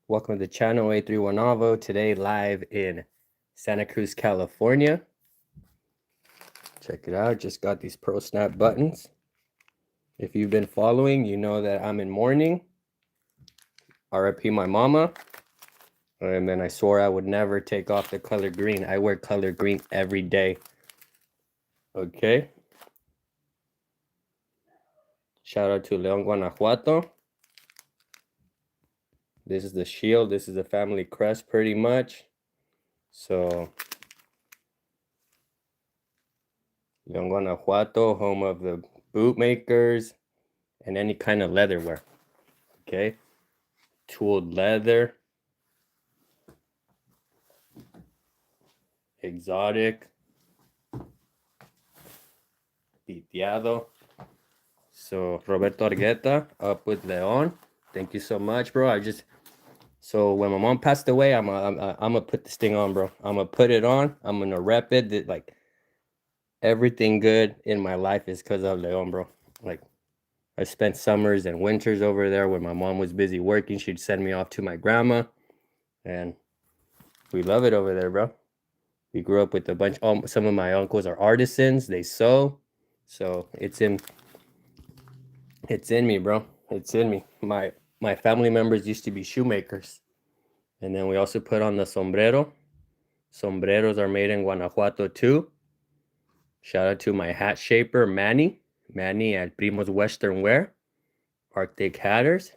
Welcome to the channel A31 Avo. Today live in Santa Cruz, California. Check it out. Just got these Pro Snap buttons. If you've been following, you know that I'm in mourning. RIP my mama. And then I swore I would never take off the color green. I wear color green every day. Okay. Shout out to León, Guanajuato. This is the shield. This is the family crest pretty much. So León, Guanajuato, home of the boot makers and any kind of leatherware. Okay. Tooled leather. Exotic. Piteado. So Roberto Argueta up with Leon. Thank you so much, bro. So when my mom passed away, I'm gonna put this thing on, bro. I'm gonna put it on. I'm gonna rep it. Like everything good in my life is because of Leon, bro. Like I spent summers and winters over there when my mom was busy working. She'd send me off to my grandma, and we love it over there, bro. We grew up with a bunch. Some of my uncles are artisans. They sew, so it's in me, bro. It's in me. My family members used to be shoemakers, and then we also put on the sombrero. Sombreros are made in Guanajuato too. Shout out to my hat shaper, Manny at Primo's Western Wear, Arctic Hatters.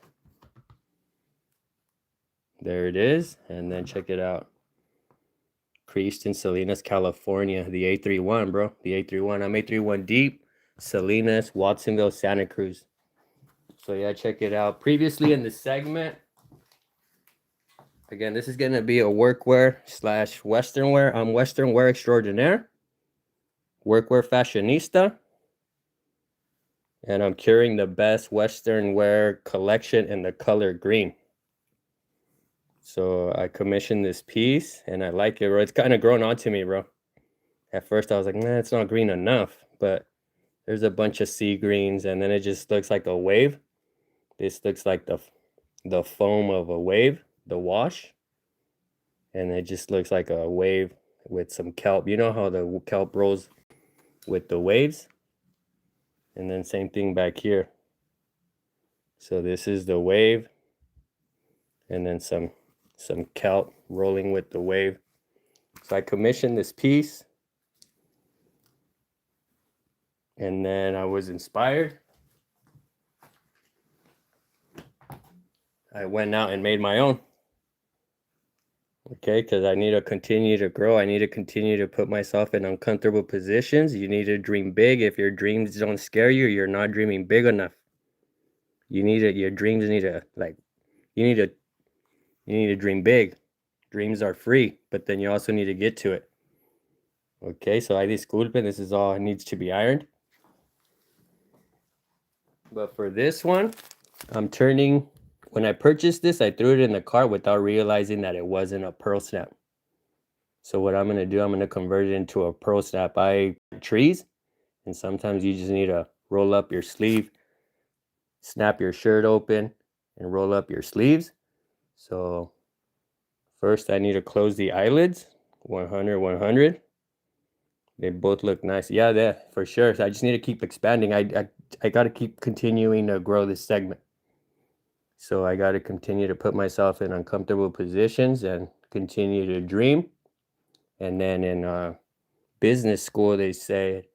There it is, and then check it out. Creased in Salinas, California. The A31, bro. The A31. I'm A31 deep. Salinas, Watsonville, Santa Cruz. So yeah, check it out. Previously in the segment, again, this is going to be a workwear / Western wear. I'm Western wear extraordinaire, workwear fashionista, and I'm curing the best Western wear collection in the color green. So I commissioned this piece, and I like it, bro. It's kind of grown on to me, bro. At first, I was like, nah, it's not green enough, but there's a bunch of sea greens, and then it just looks like a wave. This looks like the foam of a wave, the wash, and it just looks like a wave with some kelp. You know how the kelp rolls with the waves? And then same thing back here. So this is the wave, and then some kelp rolling with the wave. So I commissioned this piece, and then I was inspired. I went out and made my own. Okay, because I need to continue to grow. I need to continue to put myself in uncomfortable positions. You need to dream big. If your dreams don't scare you, you're not dreaming big enough. Your dreams need to, like, you need to dream big. Dreams are free, but then you also need to get to it. Okay, so I disculpen, this is all needs to be ironed. But for this one, when I purchased this, I threw it in the cart without realizing that it wasn't a pearl snap. So what I'm going to do, I'm going to convert it into a pearl snap. I trees, and sometimes you just need to roll up your sleeve, snap your shirt open, and roll up your sleeves. So first I need to close the eyelids, 100, 100. They both look nice. Yeah, for sure. So I just need to keep expanding. I got to keep continuing to grow this segment. So I got to continue to put myself in uncomfortable positions and continue to dream. And then in business school, they say,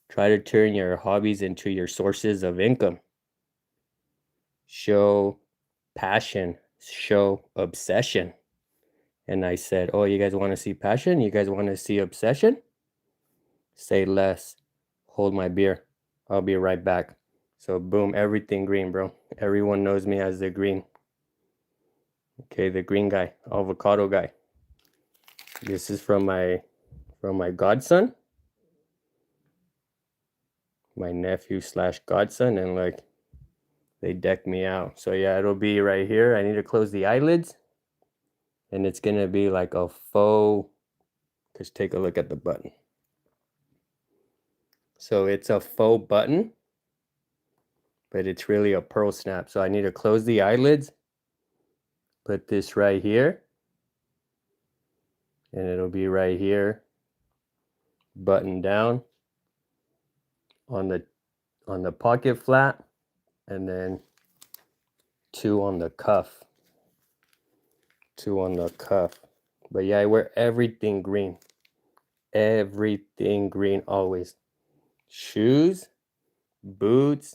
try to turn your hobbies into your sources of income. Show passion, show obsession. And I said, oh, you guys want to see passion? You guys want to see obsession? Say less. Hold my beer. I'll be right back. So boom, everything green, bro. Everyone knows me as the green. Okay, the green guy, avocado guy. This is from my godson, my nephew / godson, and like they decked me out. So yeah, it'll be right here. I need to close the eyelids, and it's gonna be like a faux. Just take a look at the button. So it's a faux button, but it's really a pearl snap. So I need to close the eyelids, put this right here, and it'll be right here, button down on the pocket flap, and then 2 on the cuff. 2 on the cuff. But yeah, I wear everything green. Everything green always. Shoes, boots,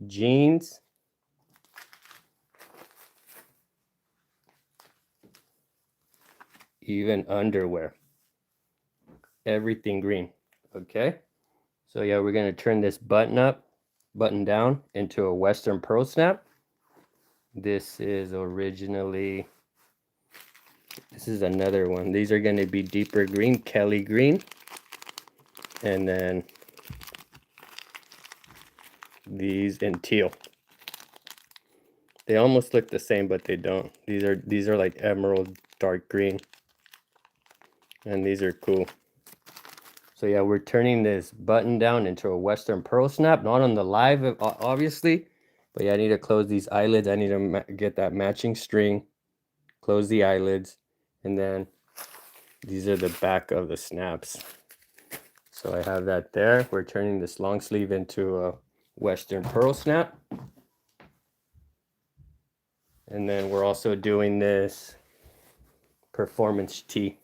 jeans, even underwear. Everything green. Okay? So yeah, we're gonna turn this button down into a Western pearl snap. This is another one. These are gonna be deeper green, Kelly green. And then these in teal. They almost look the same, but they don't. These are like emerald dark green. And these are cool. So yeah, we're turning this button down into a Western pearl snap. Not on the live, obviously. But yeah, I need to close these eyelids. I need to get that matching string. Close the eyelids. And then these are the back of the snaps. So I have that there. We're turning this long sleeve into a Western pearl snap. And then we're also doing this performance tee.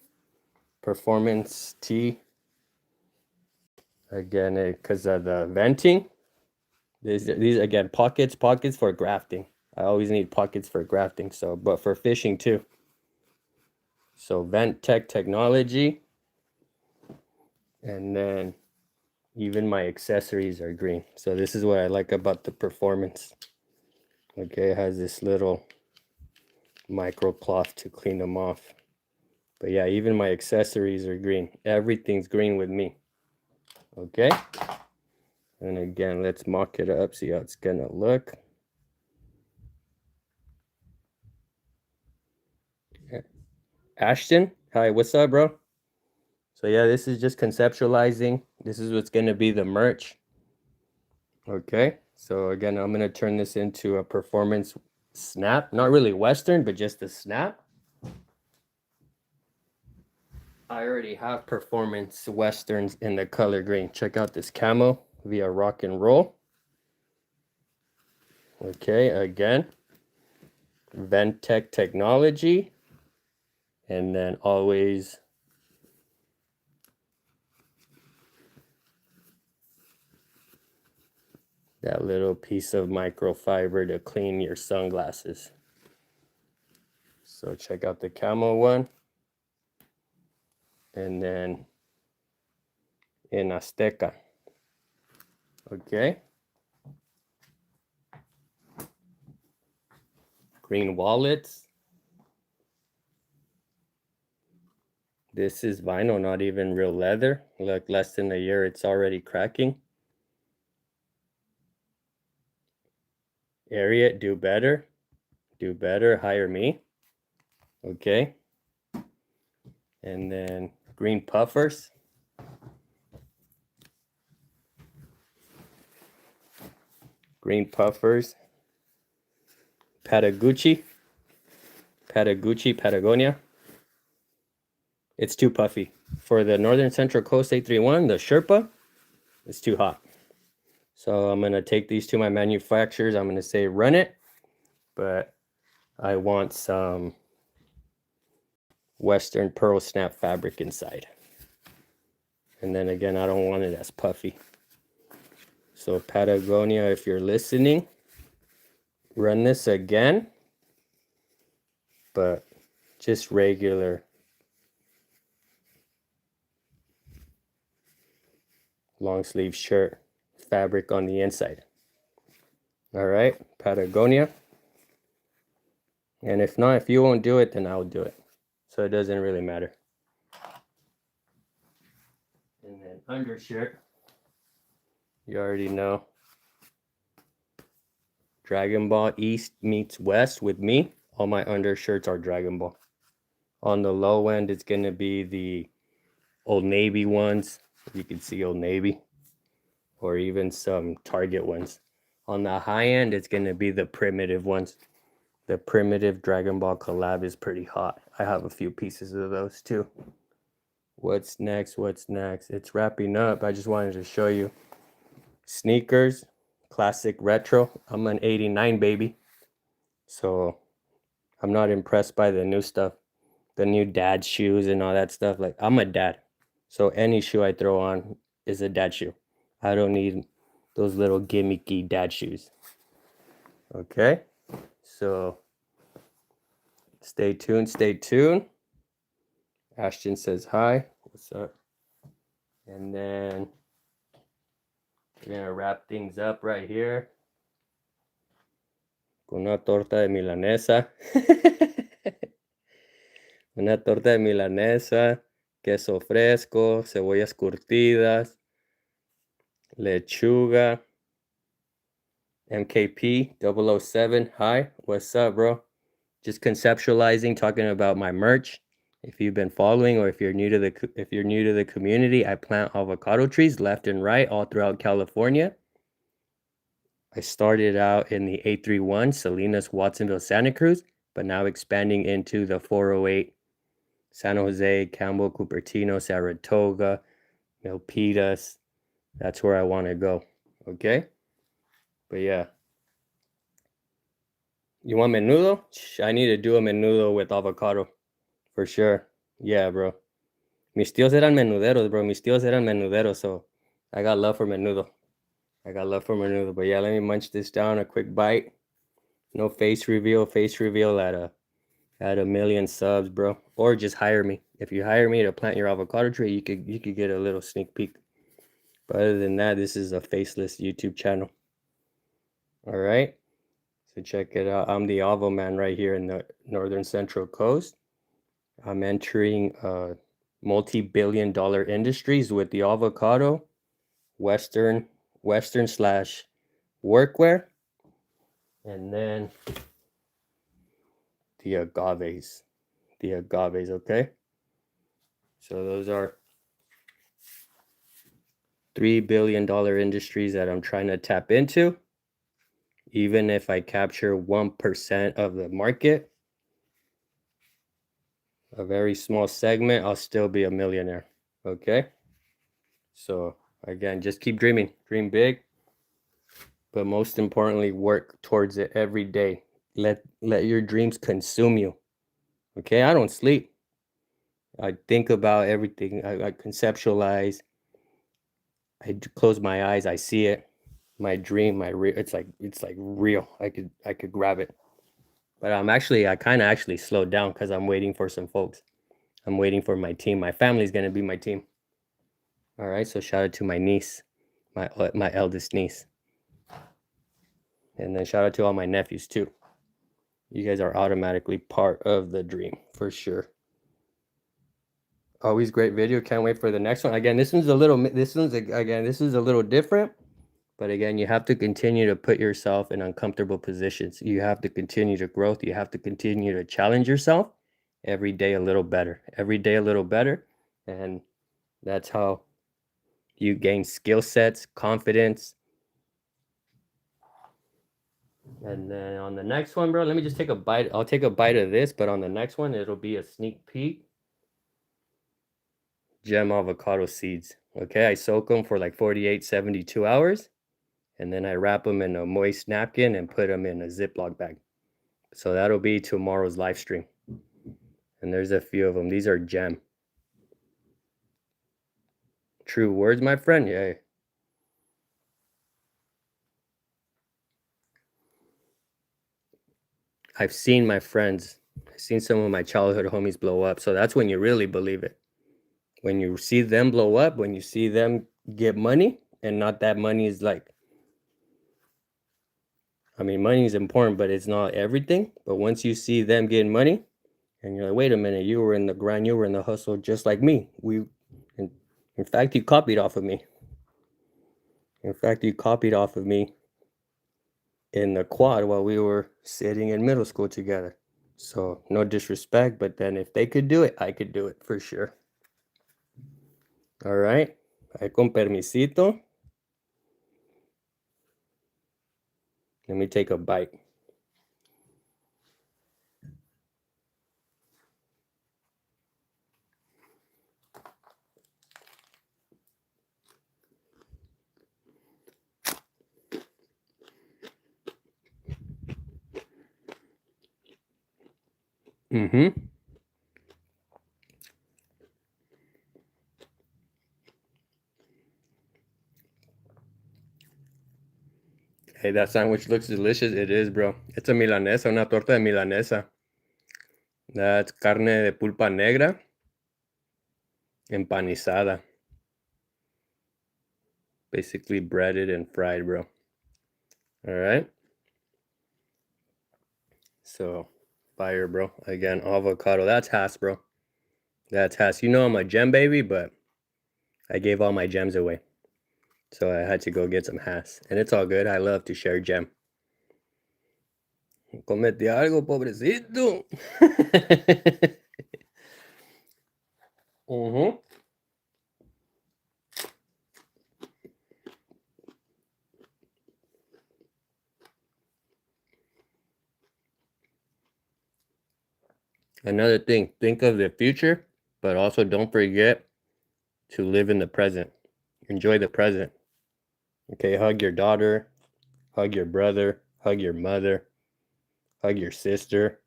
Performance tee. Again, because of the venting. These again, pockets for grafting. I always need pockets for grafting, but for fishing too. So Vent-Tech technology. And then even my accessories are green. So this is what I like about the performance. Okay, it has this little micro cloth to clean them off. But yeah, even my accessories are green. Everything's green with me. Okay. And again, let's mock it up, see how it's gonna look. Ashton, hi, what's up, bro? So yeah, this is just conceptualizing. This is what's gonna be the merch. Okay, so again, I'm gonna turn this into a performance snap. Not really Western, but just a snap. I already have performance Westerns in the color green. Check out this camo via Rock and Roll. Okay, again, Vent-Tech technology. And then always that little piece of microfiber to clean your sunglasses. So check out the camo one. And then in Azteca. Okay. Green wallets. This is vinyl, not even real leather. Look, less than a year, it's already cracking. Ariat, do better. Do better, hire me. Okay. And then green puffers. Green puffers. Patagucci. Patagonia. It's too puffy. For the Northern Central Coast 831, the Sherpa, it's too hot. So I'm going to take these to my manufacturers. I'm going to say run it, but I want some Western pearl snap fabric inside. And then again, I don't want it as puffy. So Patagonia, if you're listening, run this again, but just regular long sleeve shirt fabric on the inside. All right, Patagonia. And if not, if you won't do it, then I'll do it. So it doesn't really matter. And then undershirt, you already know. Dragon Ball East meets West with me. All my undershirts are Dragon Ball. On the low end, it's going to be the Old Navy ones. You can see Old Navy. Or even some Target ones. On the high end, it's going to be the primitive ones. The Primitive Dragon Ball collab is pretty hot. I have a few pieces of those too. What's next? What's next? It's wrapping up. I just wanted to show you sneakers, classic retro. I'm an 89 baby, so I'm not impressed by the new stuff, the new dad shoes and all that stuff. Like, I'm a dad, so any shoe I throw on is a dad shoe. I don't need those little gimmicky dad shoes. Okay, so stay tuned, stay tuned. Ashton says hi. What's up? And then we're gonna wrap things up right here con una torta de milanesa. Una torta de milanesa, queso fresco, cebollas curtidas, lechuga, MKP 007. Hi, what's up, bro? Just conceptualizing, talking about my merch. If you've been following, or if you're new to the community, I plant avocado trees left and right all throughout California. I started out in the 831 Salinas, Watsonville, Santa Cruz, but now expanding into the 408 San Jose, Campbell, Cupertino, Saratoga, Milpitas. That's where I want to go. Okay? But yeah. You want menudo? I need to do a menudo with avocado. For sure. Yeah, bro. Mis tíos eran menuderos, bro. Mis tíos eran menuderos, so I got love for menudo. I got love for menudo. But yeah, let me munch this down, a quick bite. No face reveal at a million subs, bro. Or just hire me. If you hire me to plant your avocado tree, you could get a little sneak peek. But other than that, this is a faceless YouTube channel. All right. So check it out. I'm the Avo Man right here in the northern central coast. I'm entering multi-billion-dollar industries with the avocado, Western slash workwear, and then the agaves. Okay? So those are $3 billion industries that I'm trying to tap into. Even if I capture 1% of the market, a very small segment, I'll still be a millionaire. Okay? So again, just keep dreaming. Dream big. But most importantly, work towards it every day. Let your dreams consume you. Okay? I don't sleep. I think about everything. I conceptualize. I close my eyes. I see it. My dream, it's like real. I could grab it. But I kind of actually slowed down because I'm waiting for some folks. I'm waiting for my team. My family's gonna be my team. All right. So shout out to my niece, my eldest niece, and then shout out to all my nephews too. You guys are automatically part of the dream for sure. Always great video. Can't wait for the next one. Again, this is a little different. But again, you have to continue to put yourself in uncomfortable positions. You have to continue to growth. You have to continue to challenge yourself every day a little better. Every day a little better. And that's how you gain skill sets, confidence. And then on the next one, bro, let me just take a bite. I'll take a bite of this, but on the next one, it'll be a sneak peek. Gem avocado seeds. Okay, I soak them for like 48, 72 hours. And then I wrap them in a moist napkin and put them in a Ziploc bag. So that'll be tomorrow's live stream. And there's a few of them. These are gem. True words, my friend. Yeah. I've seen my friends. I've seen some of my childhood homies blow up. So that's when you really believe it. When you see them blow up, when you see them get money, and not that money is like, I mean, money is important, but it's not everything. But once you see them getting money, and you're like, wait a minute, you were in the grind, you were in the hustle just like me. In fact, you copied off of me. In the quad while we were sitting in middle school together. So no disrespect, but then if they could do it, I could do it for sure. All right. Ahí con permisito. Let me take a bite. Mm-hmm. Hey, that sandwich looks delicious. It is, bro. It's a milanesa, una torta de milanesa. That's carne de pulpa negra empanizada. Basically breaded and fried, bro. All right. So, fire, bro. Again, avocado. That's Hass, bro. That's Hass. You know I'm a gem baby, but I gave all my gems away. So I had to go get some Hass. And it's all good. I love to share gem. Comete algo, pobrecito. Mm-hmm. Another thing, think of the future, but also don't forget to live in the present. Enjoy the present. Okay, hug your daughter, hug your brother, hug your mother, hug your sister.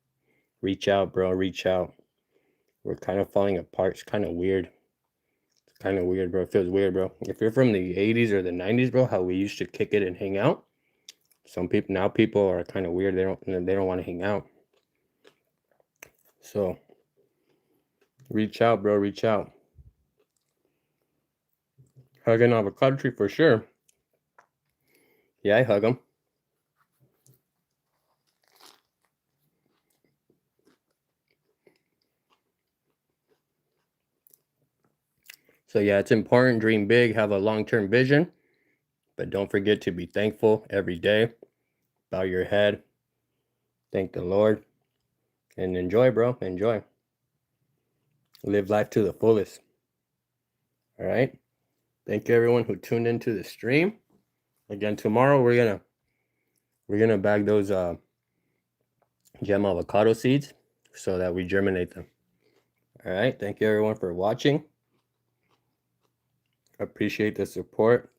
Reach out, bro, reach out. We're kind of falling apart. It's kind of weird. It's kind of weird, bro. It feels weird, bro. If you're from the 80s or the 90s, bro, how we used to kick it and hang out. Some people now people are kind of weird. They don't want to hang out. So reach out, bro, reach out. Hug an avocado tree for sure. Yeah, I hug them. So yeah, it's important, dream big, have a long-term vision, but don't forget to be thankful every day. Bow your head, thank the Lord, and enjoy, bro. Enjoy. Live life to the fullest. All right. Thank you everyone who tuned into the stream. Again, tomorrow we're gonna bag those gem avocado seeds so that we germinate them. All right. Thank you everyone for watching. Appreciate the support.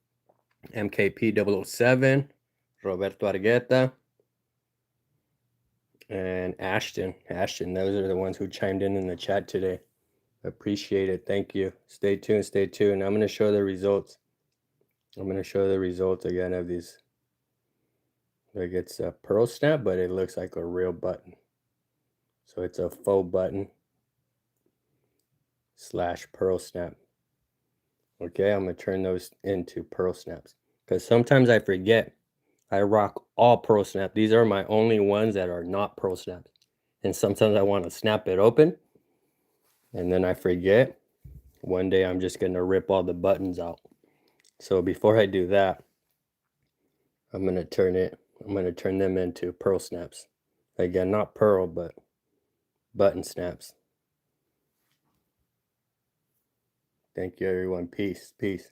MKP 007, Roberto Argueta, and Ashton. Those are the ones who chimed in the chat today. Appreciate it. Thank you. Stay tuned. Stay tuned. I'm going to show the results. I'm going to show the results again of these. Like it's a pearl snap, but it looks like a real button. So it's a faux button / pearl snap. Okay, I'm going to turn those into pearl snaps because sometimes I forget. I rock all pearl snap. These are my only ones that are not pearl snaps. And sometimes I want to snap it open and then I forget. One day I'm just going to rip all the buttons out. So before I do that, I'm going to turn them into pearl snaps. Again, not pearl, but button snaps. Thank you, everyone. Peace. Peace.